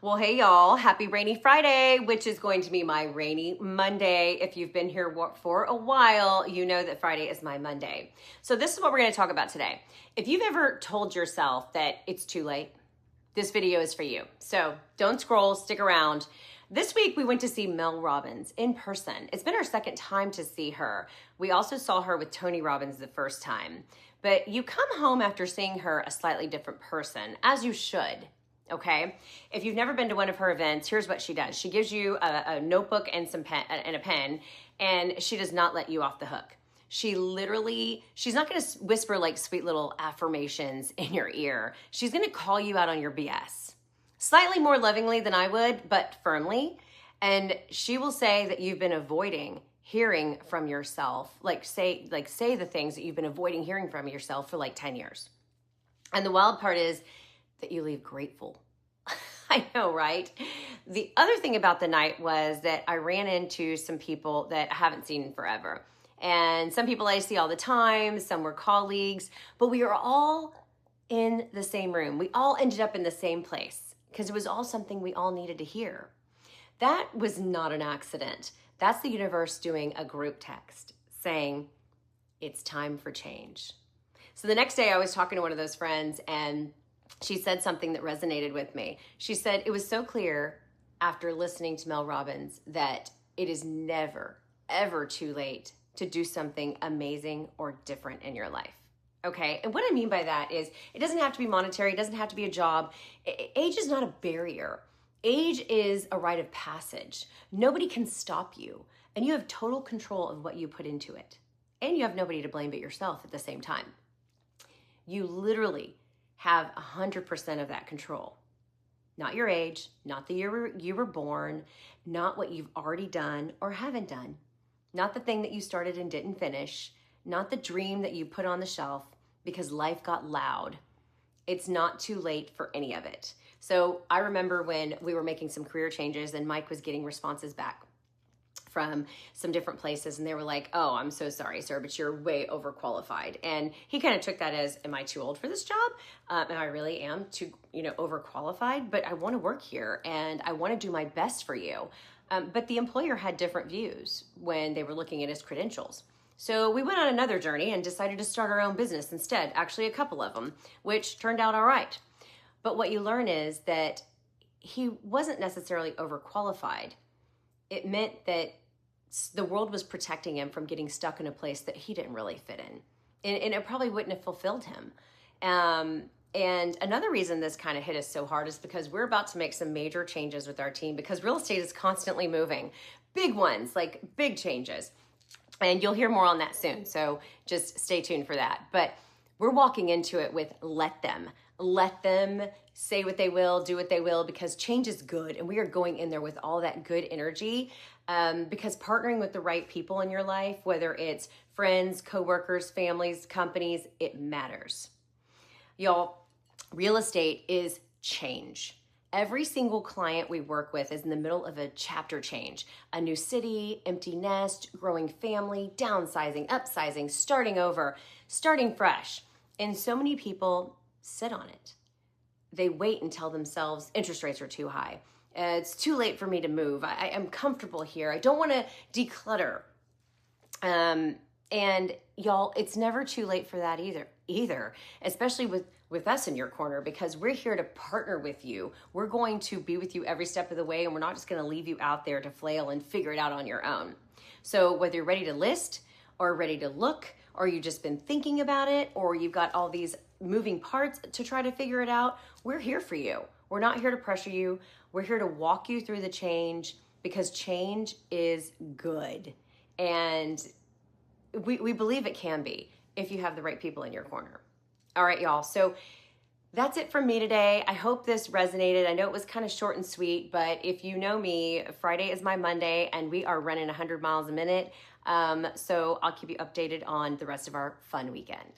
Well, hey y'all, happy rainy Friday, which is going to be my rainy Monday. If you've been here for a while, you know that Friday is my Monday. So this is what we're going to talk about today. If you've ever told yourself that it's too late, this video is for you. So don't scroll, stick around. This week we went to see Mel Robbins in person. It's been our second time to see her. We also saw her with Tony Robbins the first time. But you come home after seeing her a slightly different person, as you should. Okay, if you've never been to one of her events, here's what she does. She gives you a notebook and a pen, and she does not let you off the hook. She's not going to whisper like sweet little affirmations in your ear. She's going to call you out on your BS. Slightly more lovingly than I would, but firmly. And she will say that you've been avoiding hearing from yourself, say the things that you've been avoiding hearing from yourself for like 10 years. And the wild part is that you leave grateful. I know, right? The other thing about the night was that I ran into some people that I haven't seen in forever. And some people I see all the time, some were colleagues, but we are all in the same room. We all ended up in the same place because it was all something we all needed to hear. That was not an accident. That's the universe doing a group text saying, it's time for change. So the next day I was talking to one of those friends and she said something that resonated with me. She said, it was so clear after listening to Mel Robbins that it is never, ever too late to do something amazing or different in your life. Okay, and what I mean by that is it doesn't have to be monetary, it doesn't have to be a job. Age is not a barrier. Age is a rite of passage. Nobody can stop you, and you have total control of what you put into it. And you have nobody to blame but yourself at the same time. You literally have 100% of that control. Not your age, not the year you were born, not what you've already done or haven't done, not the thing that you started and didn't finish, not the dream that you put on the shelf because life got loud. It's not too late for any of it. So I remember when we were making some career changes and Mike was getting responses back from some different places, and they were like, oh, I'm so sorry, sir, but you're way overqualified. And he kind of took that as, am I too old for this job? And I really am too, overqualified, but I want to work here and I want to do my best for you. But the employer had different views when they were looking at his credentials. So we went on another journey and decided to start our own business instead, actually a couple of them, which turned out all right. But what you learn is that he wasn't necessarily overqualified. It meant that the world was protecting him from getting stuck in a place that he didn't really fit in. And it probably wouldn't have fulfilled him. And another reason this kind of hit us so hard is because we're about to make some major changes with our team because real estate is constantly moving. Big ones, like big changes. And you'll hear more on that soon. So just stay tuned for that. But we're walking into it with let them say what they will, do what they will, because change is good. And we are going in there with all that good energy because partnering with the right people in your life, whether it's friends, coworkers, families, companies, it matters. Y'all, real estate is change. Every single client we work with is in the middle of a chapter change. A new city, empty nest, growing family, downsizing, upsizing, starting over, starting fresh. And so many people sit on it. They wait and tell themselves interest rates are too high. It's too late for me to move. I am comfortable here. I don't want to declutter. And y'all, it's never too late for that either, especially with us in your corner, because we're here to partner with you. We're going to be with you every step of the way, and we're not just going to leave you out there to flail and figure it out on your own. So whether you're ready to list or ready to look, or you've just been thinking about it, or you've got all these moving parts to try to figure it out, we're here for you. We're not here to pressure you. We're here to walk you through the change because change is good. And we believe it can be if you have the right people in your corner. All right, y'all. So that's it from me today. I hope this resonated. I know it was kind of short and sweet, but if you know me, Friday is my Monday and we are running 100 miles a minute. So I'll keep you updated on the rest of our fun weekend.